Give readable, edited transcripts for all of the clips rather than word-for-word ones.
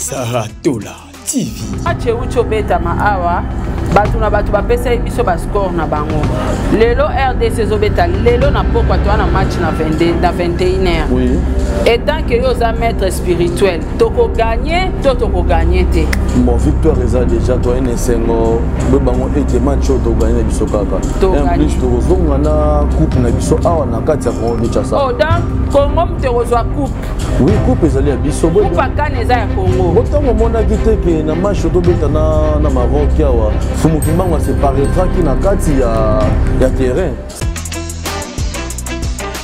Saratola TV. Acheucho beta maawa batu na batu bapesa biso ba score na bango. Lelo RDC zobeta lelo na pokwa to na match na 21h. Oui. Et tant que yo za maître spirituel, toko gagner, toko gagner te. Bon victoire eza déjà toi une sengo be bango ete match to gagner biso kaka. En plus to zonga na coupe na biso awa na kati ya Congo Kinshasa. Oh donc Congo mterozwa coupe. Oui, coupe ezali ya biso. Coupe akaneza ya Congo. Botango mona kite ke na match to beta na Maroc awa. Fumu kimbango se paraîtra ki na kati ya terrain.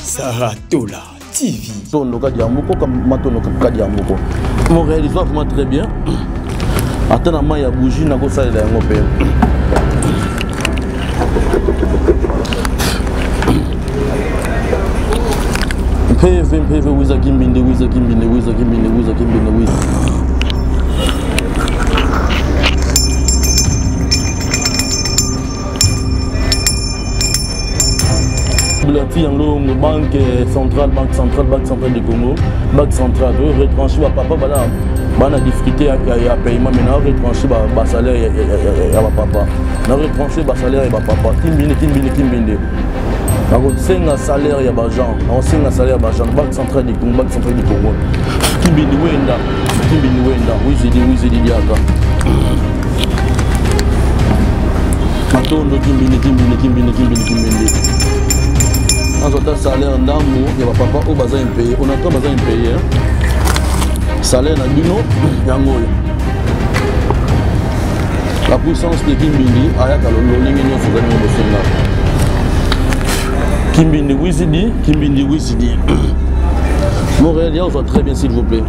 Saratola TV. Tono Kadiamoko comme Matono Kadiamoko. Mon réalisateur vraiment très bien. Attends, ma ya bougie na go sala ya ngopé. PV wiza kimbinde wiza. Banque centrale du Congo, banque centrale, retranché papa, voilà, difficulté à paiement, maintenant retranché salaire à papa, retranché salaire à papa, Kimbinde. On a salaire à Bajan, on a salaire à Bajan, banque centrale du Congo, Kimbinde Wenda, oui c'est Diaka. Matondo Kimbinde. On a salaire d'amour, il y a papa au bazar impayé. On a pas bazar impayé. Salaire na bino, yangoy. La puissance de Kimbindi, ayaka lolingi nyo fuzani mo bosenga. Kimbindi Wizidi. Montréal, on voit très bien s'il vous plaît.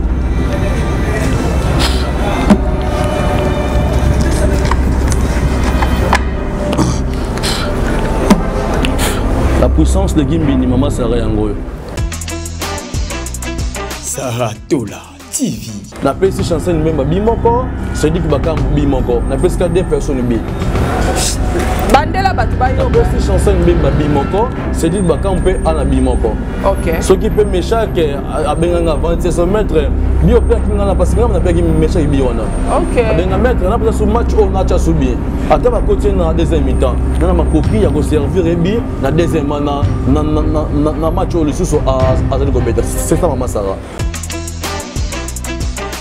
La puissance de Kimbindi, maman Sarah Yangoyo. Saratola TV. La petite chanson même Bimoko, c'est dit que Bakam Bimoko. La petite deux personnes B. Bandela Batubayo. La petite chanson même Bimoko, c'est dit que Bakam peut en Bimoko. Ok. Ce qui peut méchant à Benganga 27 mètres, Biopère qui n'a pas signé, on a bien méchant Biona. Ok. Benga mètre, on a pas ce match au match à subir. Attends, ma côté dans la deuxième mi-temps. Dans ma coquille, il y a servir Rebi, dans la deuxième na match au Lusso à Zalgobeta. C'est ça, maman Sarah.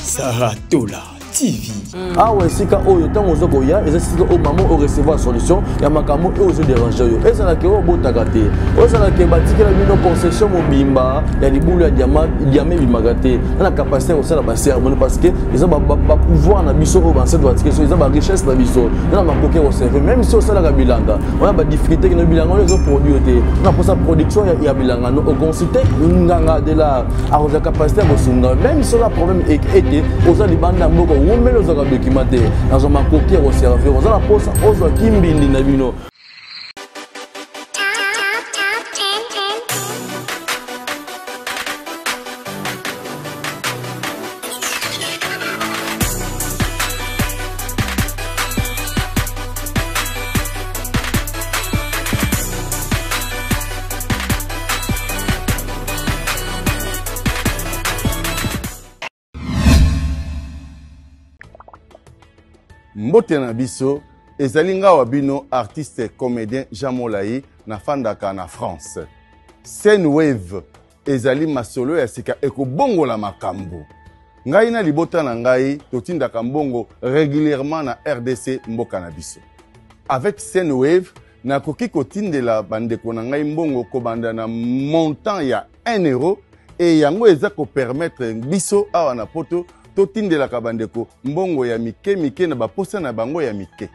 Saratola TV. Ah ouais, c'est quand on temps aux ogoya, et c'est au moment où recevoir solution, il y a ma camo et aux déranger. Et ça n'a que au bout tagaté. Et ça n'a que bâti que la mine concession au bimba, il y a des boules à diamant bimagaté. On a la capacité au sein de la cérémonie parce que ils ont pouvoir na biso au banc doit que ils ont la richesse na biso. On a ma coquille au cerveau, même si au sein de la bilanga, on a pas difficulté que nos bilanga les autres produits. On a pour sa production il y a bilanga au consulté, on a de la à la capacité au sunga. Même si on a problème et aux gens des bandes d'amoko ou même aux gens documentés dans un coquille au cerveau, on a la pose aux gens qui mbindi na bino. Mbote na biso ezali nga wabino artiste comédien Jean Molayi na fandaka na France. Scène Wave ezali masolo ya sika ekobongola makambo. Ngai na libota na ngai totindaka mbongo régulièrement na RDC mboka na biso. Avec Scène Wave nakoki kotindela bandeko na ngai mbongo kobanda na montant ya 1 euro et yango eza ko permettre biso awa na poto totindela kabandeko mbongo ya mike na baposa na bango ya mike.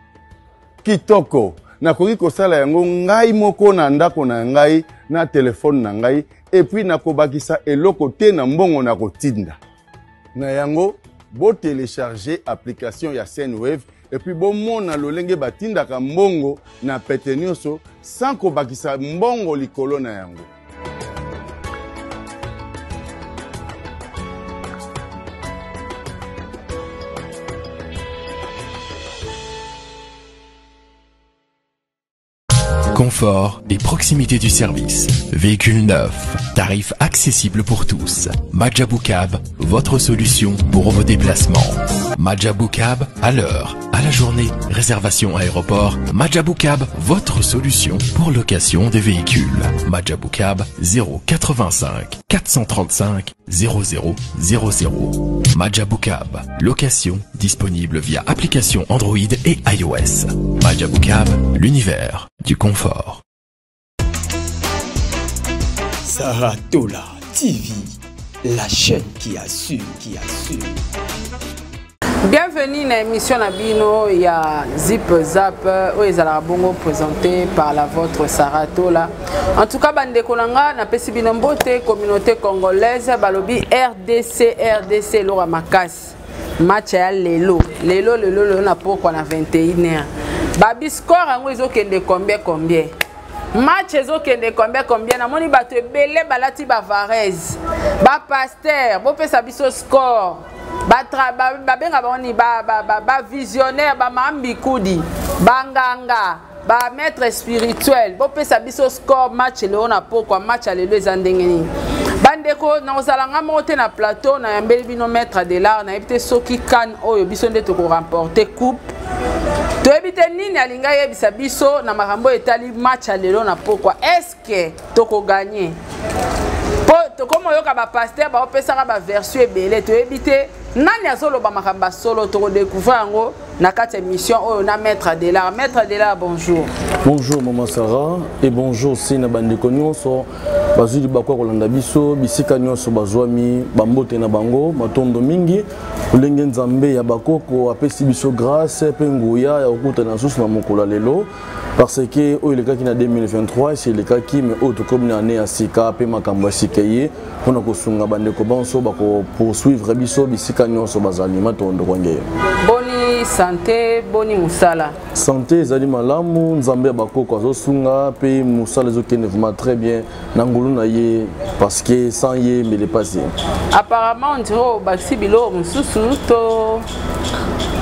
Kitoko nakoki kosala yango ngai moko na ndako na ngai na telefone na ngai et puis nakobakisa eloko te na mbongo na kotinda. Na yango bo télécharger application ya Sendwave et puis bo mona lolenge batindaka mbongo na pete nyonso sans kobakisa mbongo likolo na yango. confort et proximité du service. Véhicule neuf, tarif accessible pour tous. Majabou Cab, votre solution pour vos déplacements. Majabou Cab, à l'heure, à la journée, réservation aéroport. Majabou Cab, votre solution pour location des véhicules. Majabou Cab, 085 435 0000. Majabou Cab, location disponible via application Android et iOS. Majabou Cab, l'univers du confort. Saratola TV, la chaîne qui assure, Bienvenue dans l'émission Nabino, il y a Zip Zap, où ils ont bongo présenté par la vôtre Saratola. En tout cas, bande kolanga na pesi binombote communauté congolaise balobi RDC Lora Makas. Match à lelo na pourquoi na 21h. Babi score ango ezokende combien. Match ezokende combien na moni bato ebele balati ba Varese. Ba Pasteur, bo pesa biso score. Babenga boni ba visionnaire ba mambikudi. Banganga, ba maître spirituel. Bo pesa biso score match lelo na pourquoi match à lelo ezandengeni. Bandeko na ozalanga monte na plateau na yambeli bino maître de l'art na ebite soki kan oyo biso nde toko remporter coupe. To ebite nini alinga yebisa biso na makambo etali match à lelo na pourquoi est-ce que toko gagner? To comme yoka ba pasteur ba opesaka ba version ebele to ebite nani azolo ba makamba solo to découvrir ngo na kati émission oyo na maître de l'art. Maître de l'art, bonjour. Bonjour maman Sarah et bonjour aussi na bandeko nyonso bazuli bakwa kolanda biso bisika nyonso bazwami bambote na bango matondo mingi ulenge nzambe ya bakoko apesi biso grâce pe nguya ya okuta na susu na mokolo lelo parce que oyo lekaki na 2023 c'est lekaki mais autre comme na année ya sika pe makambo ya sika ye pona kosunga bandeko banso bako poursuivre biso bisika nyonso bazali matondo kwange. Boni santé, boni musala. Santé ezali malamu nzambe bakoko azosunga pe musala ezokende vraiment très bien nangulu na ye parce que sans ye mais le passé. Apparemment on dirait baxi bilo mususu to.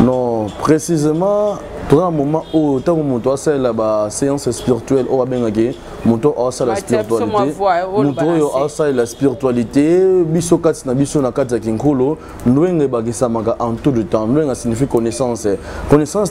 Non, précisément tout un moment où tant que mon c'est la séance spirituelle au abengake moto asa la spiritualité moto asa la spiritualité biso kati na biso na kati ya kinkolo ndwenge bakisa maka en tout le temps ndwenge signifie connaissance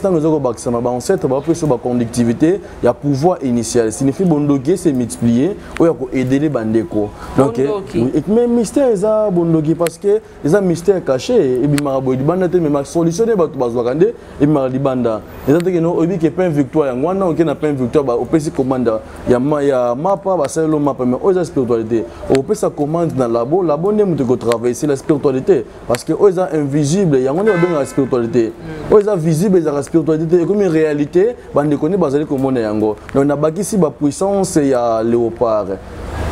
tant que zoko bakisa ba ancêtre ba peso ba conductivité ya pouvoir initial signifie bondoki c'est multiplier ou ya ko aider les bandeko donc et même mystère eza bondoki parce que eza mystère caché et bi maraboy di banda te mais solutionner ba to bazwakande et maradi banda eza te que no obi ke plein victoire ya ngwana o ke na plein victoire ba opesi commande ya mapa ba selo mapa mais oza spiritualité o pesa commande na labo ne mutu ko travailler c'est la spiritualité parce que oza invisible ya ngona ba la spiritualité oza visible za la spiritualité comme une réalité bande koni bazali ko mona yango donc na bakisi ba puissance ya léopard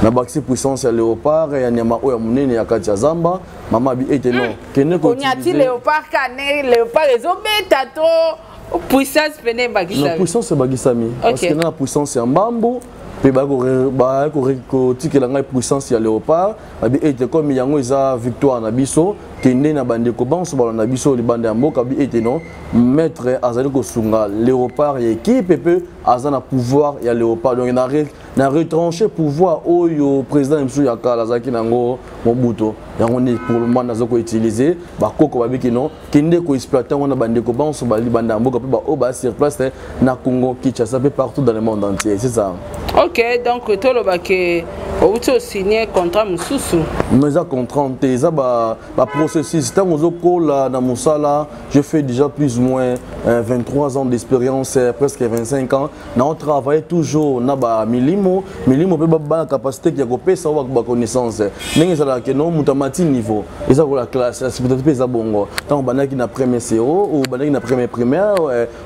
na bakisi puissance ya léopard ya nyama oya munene ya kati ya zamba mama bi ete non kene ko nyati léopard kane léopard ezobeta to puissance pene bagisami. La puissance c'est bagisami. Parce que la puissance c'est en bambou. Puis ko tikela ngai puissance ya léopard. Abi ete comme yango isa victoire na biso. Kende na bande ko banso bala na biso li bande ya mboka bi ete non maître azali ko sunga léopard ya équipe peu azana pouvoir ya léopard donc na retrancher pouvoir oyo président msu ya kala zaki nango Mobutu yango ni pour le moment nazo ko utiliser ba koko ba biki non kende ko exploiter on na bande ko banso bali bande ya mboka pe ba o ba sur place na Congo Kinshasa peu partout dans le monde entier c'est ça. OK donc tolo ba ke outo signer contrat mususu mais ça contrat eza ba processus tant aux okola na musala je fais déjà plus ou moins 23 ans d'expérience presque 25 ans na on travaille toujours na ba milimo pe ba capacité qui a kopesa wa ba connaissance ndenge ça la que non mutamati niveau eza ko la classe peut-être pesa bongo tant banaki na premier CO ou banaki na premier primaire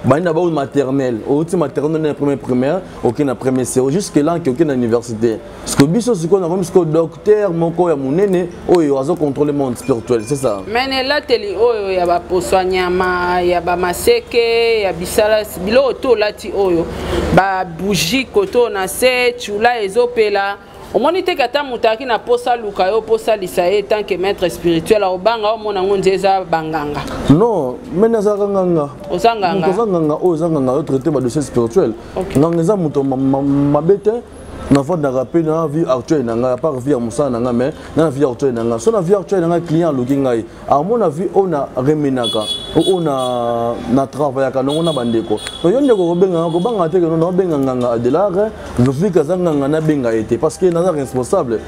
bana ba maternelle outi maternelle na premier primaire OK na premier CO jusque là que OK na université parce que biso siko na comme ce docteur moko ya munene oyo azo contrôler monde spirituel c'est ça. Mais là teli oyo ya ba poswanyama ya ba maseke ya bisala bilo to lati oyo ba bougie koto na se chula ezopela omoni te kata mutaki na posa luka yo posa lisaye tant que maître spirituel au banga o mona ngonjeza banganga non mais nazaka nganga ozanganga ozanganga yo traiter ba dossier spirituel nganga za muto mabete na fois na rappel na vie actuelle nanga pas vie musana nanga mais na vie actuelle nanga so na vie actuelle nanga client loki ngai a mon avis on a remenaka on a na travail ka non na bandeko to yonde ko benga ko banga te no benga nganga adelare je vis kazanga na benga été parce que na responsable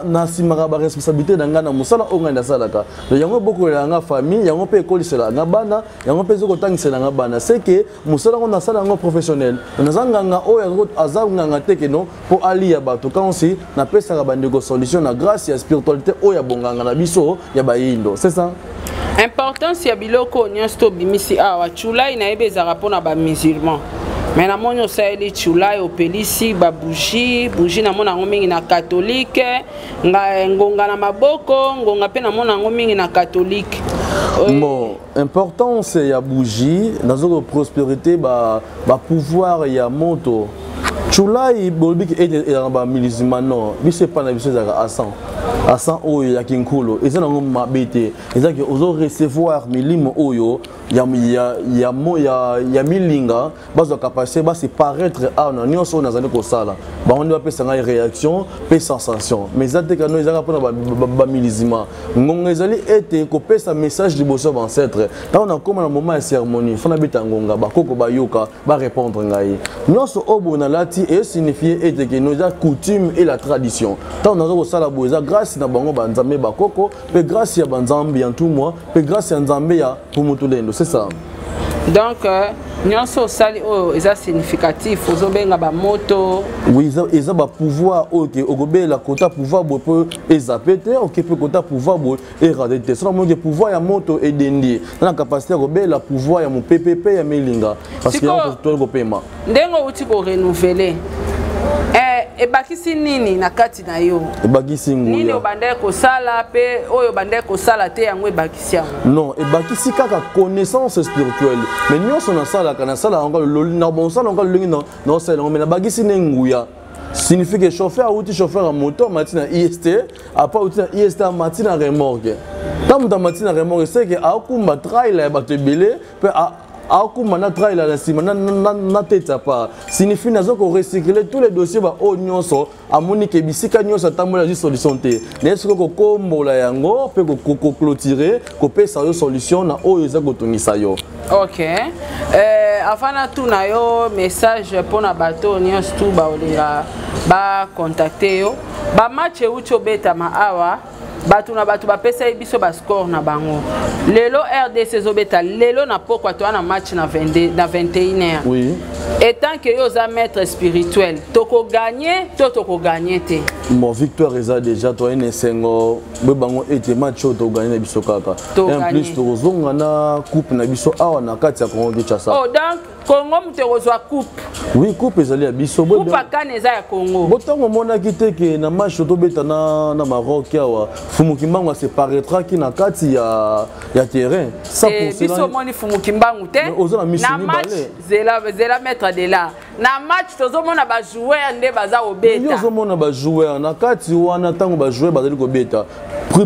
na simaka ba responsabilité na ngana musala o ngana salaka yango boko ya nga famille yango pe ekolisela nga bana yango pe zoko tangisela nga bana c'est que musala on a sala ngo professionnel na zanga o ya azanga nga teke no po ali ya bato quand si na pesa ka bandeko solution na grâce ya spiritualité o ya bonganga na biso ya bayindo c'est ça importance ya biloko nyonso bimisi awa chula inaebe za rapona ba musulman. Mais na monyo saeli chula opelisi ba bougie na mona ngomingi na catholique ngonga na maboko ngonga pe na mona ngomingi na catholique. Bon, importance ya bougie dans une prospérité ba pouvoir ya moto. Chula i bolbik et ba musulman non, bise pas na bise za à 100 oyo ya kinkolo et ça na ngoma bete et ça que ozo recevoir milimo oyo ya milinga bazo capacité ba se paraître à na nyonso na zane ko sala ba on doit pesa ngai réaction pe sensation mais ça te kano ezaka pona ba milizima ngonga ezali ete ko pesa message de bosso ancêtre là on a comme na moment de cérémonie fona beta ngonga ba koko ba yoka ba répondre ngai nyonso obo na lati et signifier ete que nos coutumes et la tradition tant on a ko sala boza grâce na bango banzambe bakoko pe grâce ya banzambe en tout moi pe grâce ya nzambe ya pomutulendo c'est ça donc nyonso sali o eza significatif ozobenga ba moto oui eza ba pouvoir OK ogobe la quota pouvoir bo peut ezapete OK pe quota pouvoir bo eradete ça mo que pouvoir ya moto et dendi na capacité ogobe la pouvoir ya mo PPP ya melinga parce que on peut go paiement ndengo uti ko renouveler ebakisi nini na kati na yo ebakisi nguya nini obandai kosala pe oyo bandai kosala te yango ebakisi yango non ebakisi kaka connaissance spirituelle mais nyonso na sala kana sala encore na bon sala encore lingi non sala mais na bakisi nguya signifie que chauffeur à moto matina IST après outil IST matina remorque tant dans matina remorque c'est que akumba trailer bato belé pe akuma na trailer la sima na teta pa signifie nazo ko recycler tous les dossiers ba onyonso amoni ke bisika nyonso tambola ji solution te n'est-ce que ko kombola yango pe ko clôturer ko pesa yo solution na oyo za ko tunisa yo. OK afana tuna yo message pona bato nyonso tu ba olira ba contacter yo ba match ucho beta ma awa batu na batu ba pesa biso ba score na bango lelo RDC zobeta lelo na pokwa to na match na 21h oui et tant que yo za maître spirituel toko gagner te mon victoire eza déjà to ene sengo be bango ete match to gagner na biso kaka en plus to zonga na coupe na biso awa na kati ya Congo Kinshasa. Oh donc Congo mterozwa coupe. Oui, coupe ezali ya biso bo. Coupe kaneza ya Congo. Botango mona kiteke na match to beta na Maroc awa Fumukimbangu se paraîtra ki na kati ya terrain. Ça pour cela. Biso moni Fumukimbangu te. Na match zela mettre de là. Na match tozo mona ba joueur nde baza obeta. Yo mona ba joueur na kati wana tango ba joueur bazali ko beta.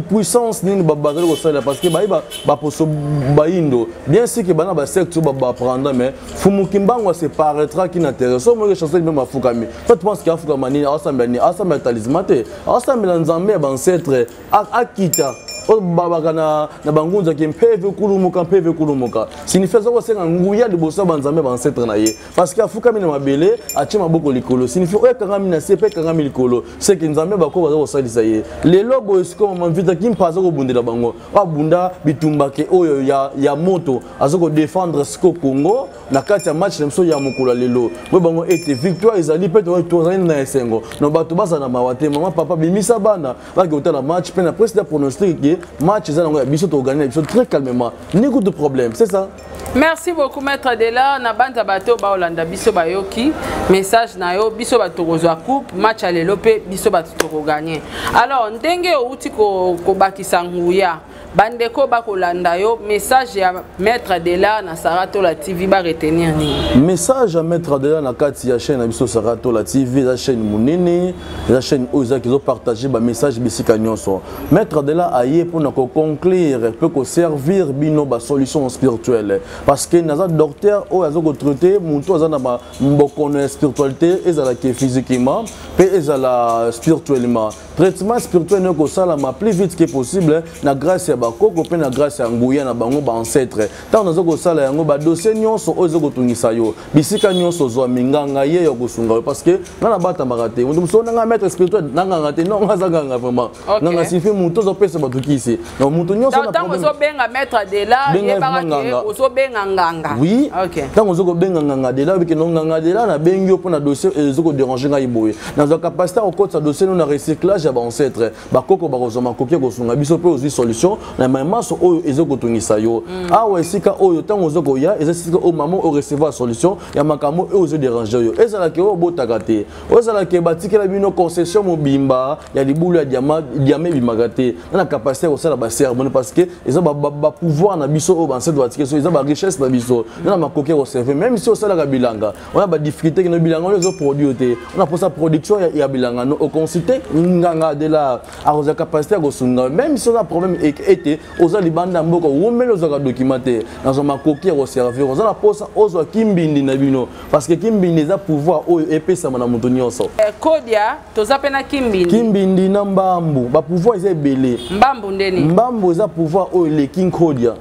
Puissance nini bazali ko sala parce que ba poso baindo. Bien sûr que bana ba secteur ba prendre mais Fumukimbangu se paraîtra qui n'intéresse. So moi je chanson même afukami. Toi tu penses qu'afuka mani asamba talisman te. Asamba nzambe ba ancêtre akita. O babaka na bangunza ki mpeve kulumuka. Signifie ça ko senga nguya liboso ba nzambe ba ancêtre na ye. Parce que afukami na mabele achi maboko likolo. Signifie o kangami na sepe kangami likolo. C'est que nzambe ba ko baza ko salisa ye. Lelo bo esiko mamvita ki mpaza ko bundela bango. Wa bunda bitumba ke oyo ya moto azoko défendre siko Congo na kati ya match nemso ya mokolo lelo. Bo bango ete victoire ezali pe to tozali na esengo. No bato baza na mawate mama papa bimisa bana ba ke otala match pe na président pronostic ki match ezali ngo ya biso to gagner biso très calmement. Ni coup de problème, c'est ça. Merci beaucoup maître Dela na banda bato ba Olanda biso bayoki message na yo biso bato kozwa coupe match à l'élopé biso bato toko gagner. Alors ndenge outi ko bakisa nguya bandeko bakolanda yo message ya maître de la na Saratola TV ba retenir ni message à maître de la na kati ya chaîne biso Saratola TV la chaîne munene la chaîne oza qui ont partagé ba message bisika nyonso maître de la aye pour na conclure peut ko servir bino ba solution spirituelle parce que naza docteur o azo ko traiter muntu aza na ba mbokono spiritualité ezala ke physiquement pe ezala spirituellement traitement spirituel ne ko sala ma plus vite que possible na grâce ya bakoko pe na grâce ya nguya na bango ba ancêtre tant nazo ko sala yango ba dossier nyonso ozo ko tungisa yo bisika nyonso zo minganga ye yo kosunga parce que na bata marate mundo so na maître spirituel na nganga te non ngazanga vraiment na ngasifi mundo zo pesa batukisi na mundo nyonso na problème tant ozo benga maître de la ye ba ozo benga nganga oui tant ozo ko benga nganga de la biki no nganga de la na bengi yo na dossier ezo ko déranger ngai boye na zo capacité au côté sa dossier na recyclage ya ba ancêtre bakoko ba kozoma kokia kosunga biso pe ozi solution na maso oyo ezo kotungisa yo awa esika oyo tango ozo koya ezasika o maman o recevoir solution ya makamo e ozo déranger yo ezala ke o botaka te ozala ke batikela bino concession mobimba ya libulu ya diamé bimagate na capacité ko sala ba cérémonie parce que eza ba pouvoir na biso o banse doit tikeso eza ba richesse na biso na makoki ko servir même si o sala ka bilanga on a ba difficulté que no bilanga ozo produire te on a pour sa production ya bilanga no o consulter nganga de la a oza capacité ko sunga même si on a problème été oza libanda mboko womelo oza documenter dans ma coquille au servir oza la posa ozo kimbindi na bino parce que kimbindi za pouvoir o epesa na mutu nyonso kodia toza pena kimbindi na mbambu ba pouvoir eza belé mbambu ndeni mbambu za pouvoir o le king kodia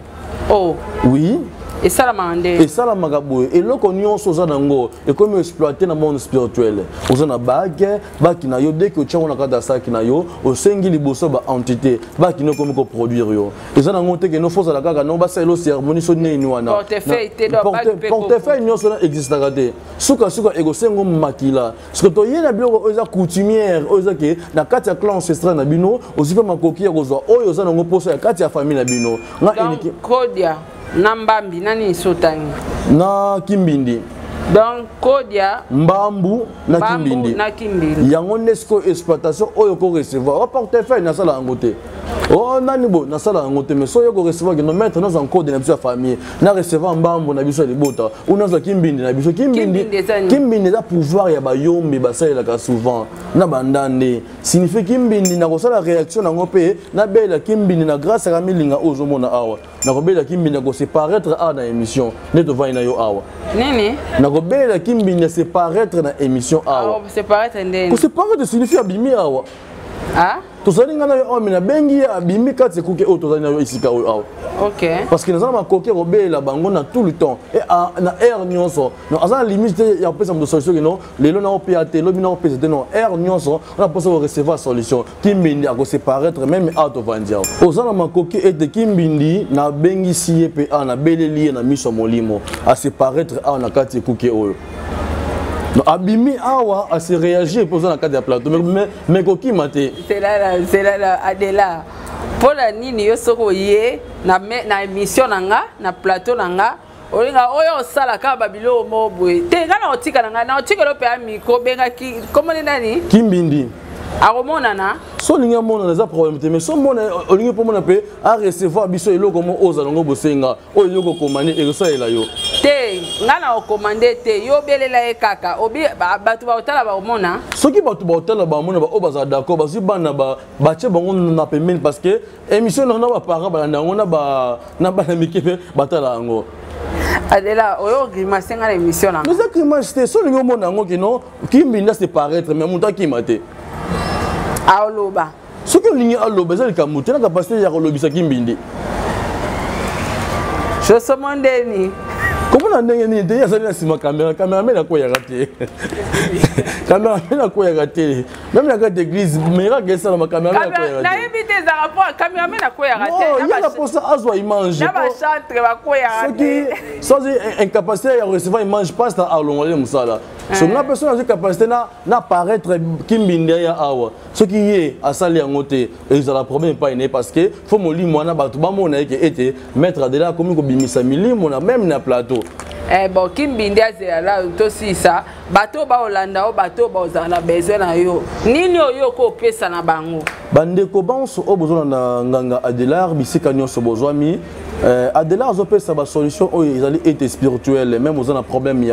oui et ça la mande et ça la magaboye et loko nyonso za nango et comme exploiter na monde spirituel oza na bague baki na yo dès que tu on kata saki na yo o sengi liboso ba entité baki no comme ko produire yo et ça nango te que no fosa la kaka no ba selo cérémonie so neni wana portefeuille nyonso na existe kate suka ego sengo makila ce que to yena biloko oza coutumière oza ke na kati ya clan ancestral na bino ozifa makoki ya kozwa oyo oza nango poso ya kati ya famille na bino na eniki kodia Nambambi nani sotangi na kimbindi donc kodia mbambu na kimbindi yango nesco exploitation oyo ko recevoir o portefeuille na sala ngote o nani bo na sala ngote mais so yo ko recevoir que no mettre dans un code na biso famille na recevoir mbambu na biso libota ou na kimbindi na biso kimbindi za pouvoir ya bayombe basala ka souvent na bandande signifie kimbindi na ko sala réaction na ngope na bela kimbindi na grâce à milinga ozo mona awa na ko bela kimbindi ko se paraître à na émission ne to va ina yo awa nini na ko bela kimbindi se paraître na émission awa se paraître ndeni ko se paraître signifie abimi awa tozalinga na yo awa mina bengi abimi kati kuke o tozalina yo isika oyo awa parce que nazala makoki robela bango na tout le temps et na air nyonso non azala limite ya pesa mdo solution que non lelo na OPAT lobi na OPAT non air nyonso on a pensé recevoir solution kimbindi ako se paraître même out of India ozala makoki et de kimbindi na bengi siye pe na beleli na miso molimo a se paraître na kati kuke oyo abimi awa a se réagir pour ça dans cadre plateau mais koki maté c'est là Adela pour la nini yo soko ye na émission nanga na plateau nanga olinga oyo sala ka babilo mo boy te ngana otika nanga na otika lo pe micro benga ki comment nani kimbindi aromona na so linga mona za problème te mais so mona olinga po mona pe a recevoir biso eloko mo ozalongo bosenga oyo yoko komani e so ela yo te ngana o commander te yo belela e kaka obi batu ba otala ba omona soki batu ba otala ba mona ba obaza d'accord ba zibana ba bache bango na pemene parce que émission na ba para ba na ngona ba na ba mikebe batala ngo Adela oyo grimace ngana émission na nous a grimace te so linga mona ngo kino kimbinda se paraître mais muta kimate aoloba soki olingi aloba eza likambo te na capacité ya kolobisa kimbindi josomondeni comment na ndenge nini te azali na nsima caméraman akoyaka te caméraman akoyaka te même na kati d'église miracle esala macaméraman akoyaka te nayebi te ezaka po caméraman akoyaka te yaka mposa azwa image na bachantre bakoyaka te soki incapacité ya recevoir image passe na alongolele mosala so na personne azwi capacité na paraître kimbindi ya awa soki ye asali yango te ezala problème epai naye parce que fo molimo wana bato bamona eke ete maître adela akomi kobimisa milimo na même na plateau bon Kimbindi azela aussi ça bato ba Olanda o bato ba ozana besoin na yo nini oyo ko pesa na bango bandeko banso o besoin na nganga Adelar bisika nyonso bozwami Adelar zo pesa ba solution o ezali été spirituel même ozana problème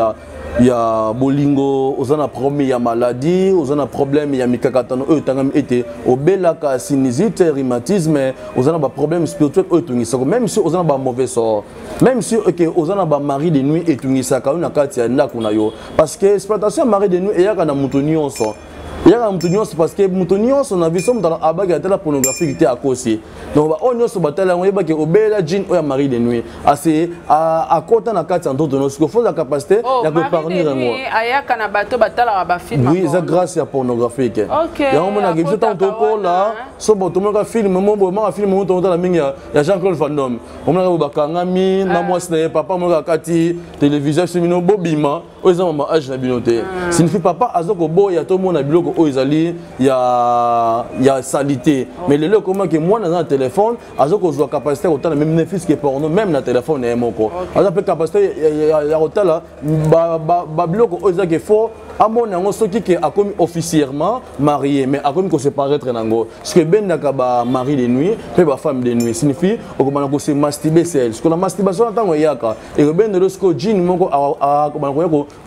ya bolingo ozana problème ya maladie ozana problème ya mikakatano o tangam été obelaka sinusite rhumatisme ozana ba problème spirituel o tungisa même si ozana ba mauvais sort même si ozana ba mari de nuit etungisa ka na kati ya ndako na yo parce que exploitation mari de nuit eyaka na mutu nyonso yaka mutu nyonso parce que mutu nyonso na biso mutala abaki atela pornographique te akosi donc ba on nyonso batala ngo yebaki obela jean o ya mari de nuit assez akota na kati ya ndoto no siko faut la capacité ya ko parvenir ngo ayaka na bato batala ba film oui c'est grâce à pornographique ya on mona gibso tant ko la so boto mo film mo bo ma film mo to la mingi ya Jean-Claude Van Damme on mona ba kangami na moi c'est papa mo kati télévision semino bobima o eza mama age na binote signifie papa azoko boya to mona biloko o ezali ya salité mais le comment que moi dans un téléphone azoko zo capacité autant même bénéfice que porno même na téléphone et moko azoko capacité ya hôtel ba biloko o ezaki faux amon nango soki ke akomi officiellement marié mais akomi ko séparer nango parce que ben nakaba mari de nuit pe ba femme de nuit signifie okomana ko se masturber seul parce que la masturbation tango yaka et ben de lorsque jean moko akomana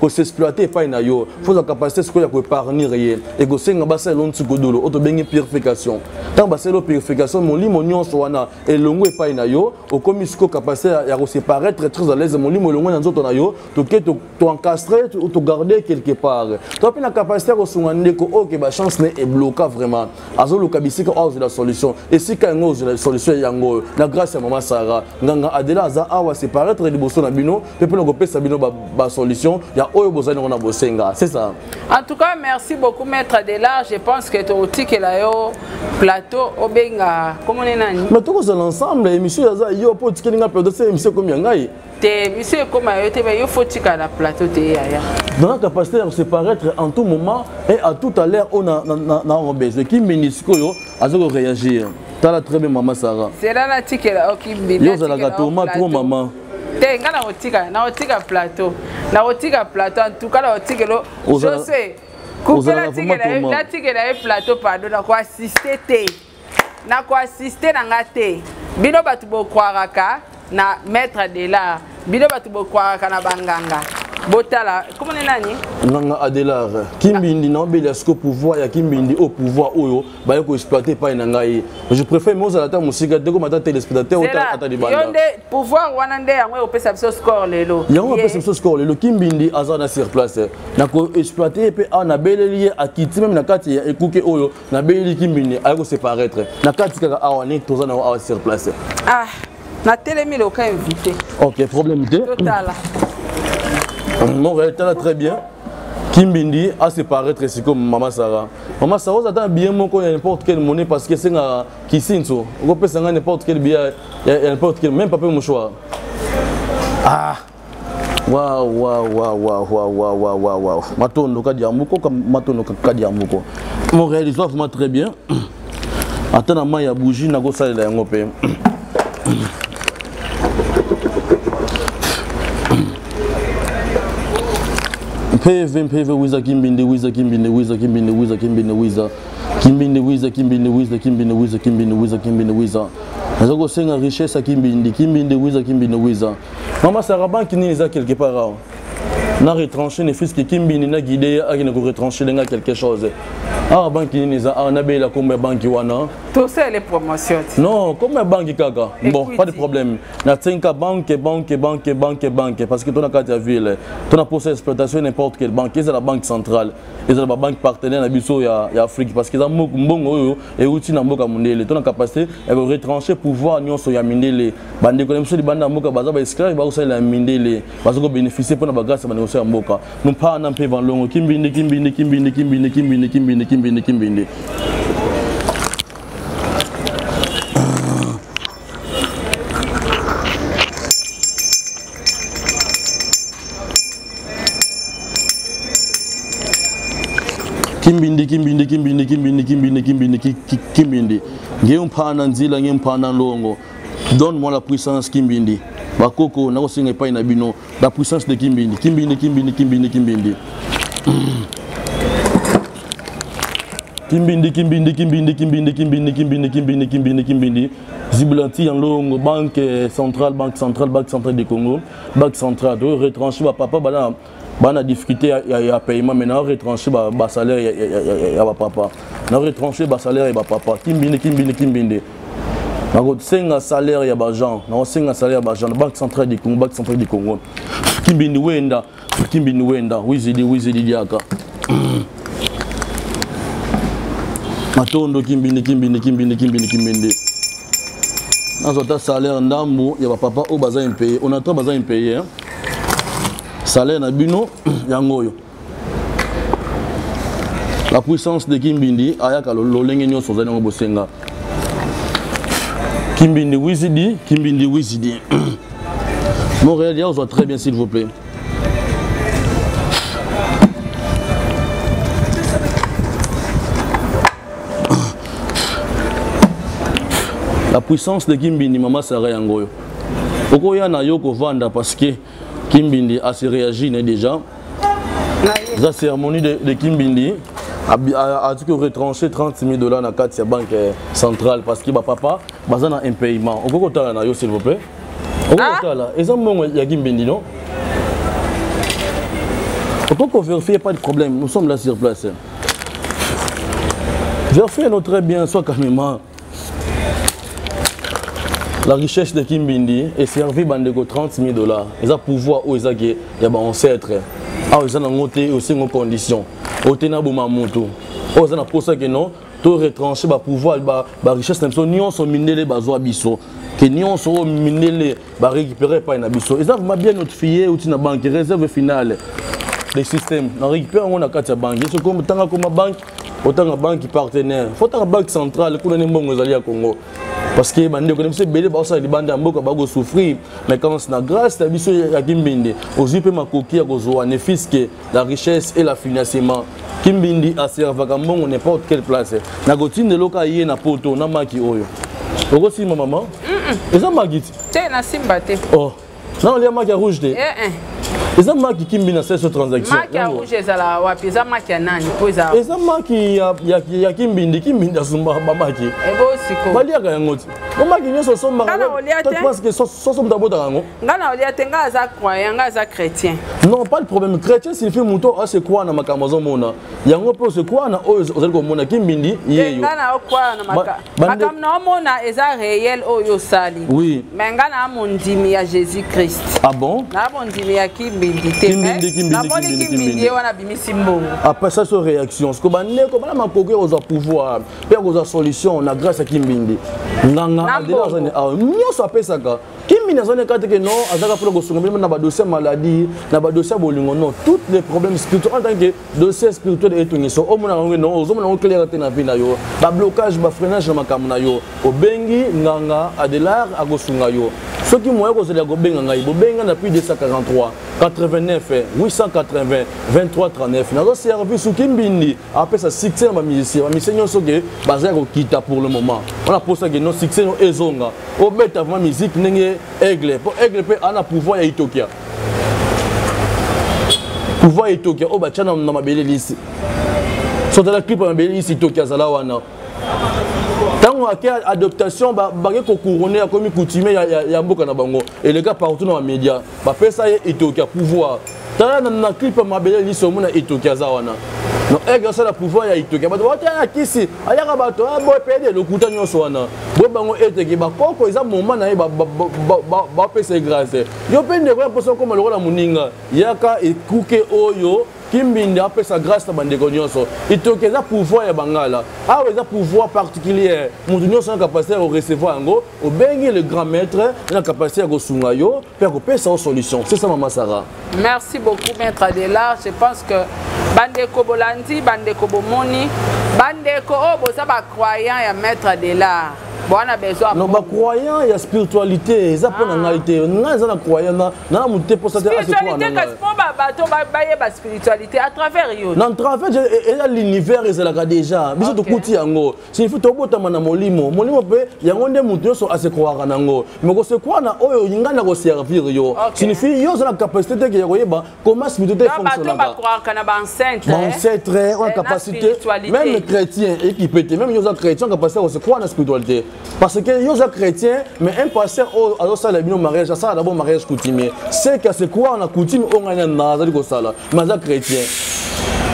ko s'exploiter pas na yo faut la capacité ce ko ya ko épargner rien et ko senga ba salon tsukodolo auto bengi purification tant ba selo purification mon limo nyonso wana et longo pas na yo okomi ce ko capacité ya ko séparer très à l'aise mon limo longo na nzoto na yo to encastrer ou to garder quelque part tu as la capacité de se que la chance est bloquée vraiment. Azo le kabisika ose la solution. Et si quand on la solution yango, la grâce à maman Sarah, nganga Adela aza awa séparer très de bosso na bino, peut pas le sa bino ba solution. Il y a oyo bozani on a bosenga, c'est ça. En tout cas, merci beaucoup maître Adela. Je pense que ton outil que la yo plateau obenga comment on est nani. Mais tout ça l'ensemble émission aza yo po tikelinga plateau c'est émission comme yangai. Te monsieur comme yo faut tika la plateau te ya. Dans la capacité de se paraître en tout moment et à tout à l'heure on a besoin qui ministre yo azo réagir. T'as très bien maman Sarah. C'est là la tika la okimbi. Yo za la gatoma trop maman. Te ngana otika plateau. Na otika plateau en tout cas la otika lo. Je sais. Couper la tika la plateau pardon na ko assister te. Na ko assister na ngate. Bino batu bo croiraka na maître de l'art. Bino batu bo croiraka na banganga. Botala, comment on est nani? Nganga Adelar. Kimbindi na obéir à ce pouvoir, ya Kimbindi au pouvoir oyo, ba yo ko exploiter pas nangai. Je préfère moza la ta musique de comme ta téléspectateur autant ata di banda. Yonde pouvoir wanande yango o pesa biso score lelo. Yango pesa biso score lelo Kimbindi azana sur place. Na ko exploiter pe na beleli a kiti même na kati ya ekuke oyo na beleli Kimbindi ayoko se paraître. Na kati kaka awani tozana awa sur place. Ah, na télémi le cas invité. OK, problème de total. Mon réel très bien. Kimbindi a se paraître ici comme maman Sarah. Maman Sarah vous attend bien mon n'importe quelle monnaie parce que c'est un kisinso. Vous pouvez s'engager n'importe quel billet, n'importe quel même pas mon choix. Ah. Waouh. Matondo kadiamuko comme matondo kadiamuko. Mon réel soit vraiment très bien. Attends ma ya bougie na go sala yango pe. PV wiza Kimbindi wiza azoko senga richesse Kimbindi wiza mama Sarah banki ni za quelque part na retrancher ne fils que Kimbindi na guider a ne ko retrancher lenga quelque chose ah banki ni za na bela comme banki wana tout ça les promotions non comme banki kaka bon pas de problème na tsenka banque parce que ton a carte ville ton a posé exploitation n'importe quelle banque c'est la banque centrale et c'est la banque partenaire na biso ya Afrique parce que za mbongo oyo et outil na mboka mondele ton a capacité et retrancher pouvoir nyonso ya mindele bande ko nemso di banda mboka baza ba esclave ba usala ya mindele bazo ko bénéficier pour na grâce ba négocier mboka nous pas na mpe vanlongo Kimbindi Kimbindi. Ngempana nzila ngempana longo. Donne-moi la puissance Kimbindi. bakoko na kosenga epai na bino la puissance de Kimbindi Kimbindi Kimbindi Kimbindi Kimbindi Kimbindi Kimbindi Kimbindi Kimbindi Kimbindi Kimbindi Kimbindi Kimbindi Kimbindi Zibulanti en longue banque centrale du Congo banque centrale de retrancher papa bana difficulté ya paiement maintenant retrancher ba salaire ya papa na retrancher ba salaire ya papa Kimbindi Kimbindi Kimbindi na senga salaire ya ba gens na senga salaire ya ba gens banque centrale du Congo Kimbindi wenda wizidi diaka Matondo Kimbindi. Dans un salaire ndambo, il y a papa au bazar impayé. On a trois bazar impayé. Salaire na bino yangoyo. La puissance de Kimbindi ayaka lolenge nyo sozana ngo bosenga. Kimbindi wizidi. Montréal, on soit très bien s'il vous plaît. La puissance de Kimbindi, maman Sarah Yangoyo. Pourquoi il y a Yoko Vanda parce que Kimbindi a se réagi déjà. La cérémonie de Kimbindi a dit que retranché $30 000 dans la banque centrale parce que papa a un paiement. On peut compter là, s'il vous plaît. On peut compter là. Et ça, il y a Kimbindi, non? On peut vérifier, pas de problème. Nous sommes là sur place. Vérifiez très bien, soit carrément. La richesse de Kimbindi est servie par $30 000. Ils ont pouvoir où ils ont des ancêtres. Ils ont monté aussi en condition. Ils ont moto. Ils ont posé que non, tout retranché par pouvoir la richesse de ni on sont minés les bazois biso. Que ni on sont minés les récupérer par une biso. Ils ont bien notifié ou une banque réserve finale des systèmes. On récupère on a quatre banques. C'est comme tant comme banque, autant que banque partenaire. Faut une banque centrale pour les bons aux Congo. Parce que bande connaissez belé ba ça di bande amboka ba go souffrir mais quand c'est la grâce la biso ya Kimbindi ozipe makoki ya gozoa ne fisque la richesse et la financement Kimbindi a servi à mbongo n'importe quelle place na gotine de loka yé na poto na maki oyo oko si maman eza magiti te na simba te oh non les maki rouge te eza maki Kimbindi na cette transaction maki rouge ezala wapi eza maki ya nani po eza eza maki ya Kimbindi asumba ba maki ebo siko baliaka yango ti maki nyoso somba tu penses que sosom dabota yango ngana olia te nga za croyant nga za chrétien non pas le problème chrétien signifie muto a se croire na makambo mona yango po se croire na oyo ozali ko mona Kimbindi yeyo ngana o croire na makambo na mona eza réel oyo sali oui mais ngana amondimi ya Jésus Christ ah bon na mondimi ya Kimbindi après ça sur réaction ce que bandeko bana makoke oza pouvoir pe oza solution na grâce à Kimbindi nganga adela zane a nyoso apesaka Kimbindi zane kate que non azaka pour gosunga même na ba dossier maladie na ba dossier bolingo non tous les problèmes spirituels en tant que dossier spirituel et tout niso o mona ngo non ozomona ngo clarté na vie na yo ba blocage ba freinage na makambo na yo obengi nganga adela agosunga yo ce qui moyo ko zela go benga ngai bo benga na plus de 143 89 880 23 39 nazo servi sous Kimbindi après ça succès ma musicien nyonso ke bazaya ko kita pour le moment on a posé que non succès no ezonga o beta ma musique ndenge aigle pour aigle pe ana pouvoir ya Itokia o ba chana na mabele lisi so dans la clip na mabele lisi Itokia zala wana tango akia adaptation ba ko couronner comme coutumier ya mboka na bango et les gars partout dans les médias ba pesa ye Itokia pouvoir tala na clip mabele liso mona Itokia za wana non ega ça la pouvoir ya Itokia ba wata kisi ayaka bato bo pede le kuta nyoso wana bo bango eteke ba koko eza moment na ba pesa grâce yo pende ko poso comme le la muninga yaka ekuke oyo Kimbindi a sa grâce à bandeko nyonso Itokia za pouvoir ya bangala a eza pouvoir particulier mutu nyonso na capacité à recevoir ngo obengi le grand maître na capacité à gosunga yo pour ko pesa solution c'est ça maman Sarah. Merci beaucoup maître Adela, je pense que bandeko bolandi bandeko bomoni bandeko o boza ba croyant ya maître Adela bon on a besoin non ba croyant il y a spiritualité ils apprennent en réalité non ils ont croyant na monter pour ça spiritualité parce que bato ba spiritualité à travers yo dans travers et l'univers ils là déjà biso to kuti yango signifie to botama na molimo pe yango nde mutu so a se croire nango mais ko se croire na oyo ingana ko servir yo signifie yo la capacité que yoyeba comment spiritualité fonctionne ba croire kana ba ancêtre on capacité même les chrétiens équipés même yo chrétiens capacité de se croire na spiritualité parce que yo chrétien mais un pasteur alors ça la bino mariage ça d'abord mariage coutumier c'est que se croire na coutume on ngana na za ko sala mais chrétien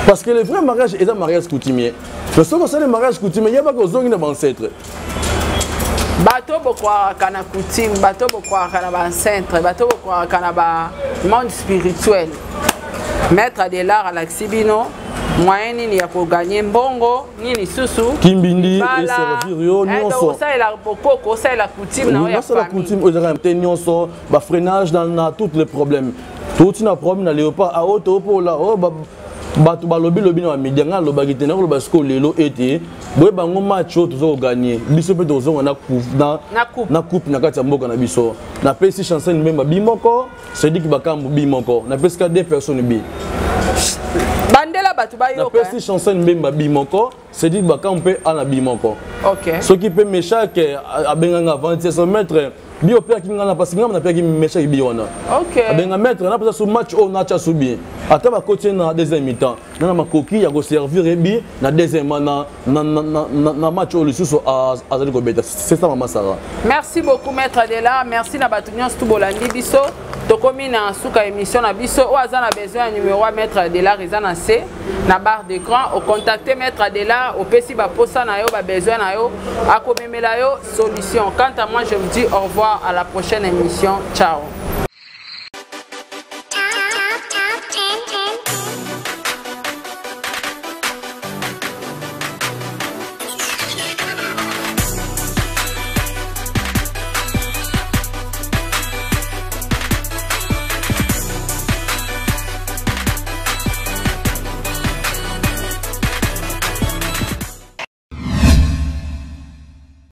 parce que le vrai mariage est un mariage coutumier le second c'est le mariage coutumier il y a pas que zongi na ancêtre bato bokwa kana coutume bato bokwa kana ba ancêtre bato bokwa kana ba monde spirituel maître de l'art à l'Axibino moyen nini ya ko gagner mbongo nini susu kimbindi et servir yo nyonso ça la bokoko ça la coutume na ya famille la coutume ozaka nyonso ba freinage dans tous les problèmes tout na problème na léopard a auto pour la bato balobi na media nga lobaki te na ko basko lelo ete boye bango match o tozo gagner biso pe tozo na coupe na kati ya mboka na biso na pesi chanson même bimoko c'est dit que bakambu bimoko na pesi ka deux personnes bi bandela bato ba yo na pesi chanson même bimoko c'est dit bakambu pe ana bimoko OK ce qui peut méchant que abenganga 27 mètres bio pia kingana parce que ngam na pia ki méchant biona OK abenga mettre na pesa sur match o na cha subi ata ba coach na deuxième mi-temps na makoki ya ko servir ebi na deuxième na match o lisusu azali ko beta c'est ça maman Sarah. Merci beaucoup maître Adela merci na batunyo stu bolandi biso tokomi na suka émission na biso o azana besoin numéro 1 maître Adela rezana C na barre d'écran au contacter maître Adela au pesi ba posa na yo ba besoin na yo akomemela yo solution. Quant à moi je vous dis au revoir à la prochaine émission. Ciao.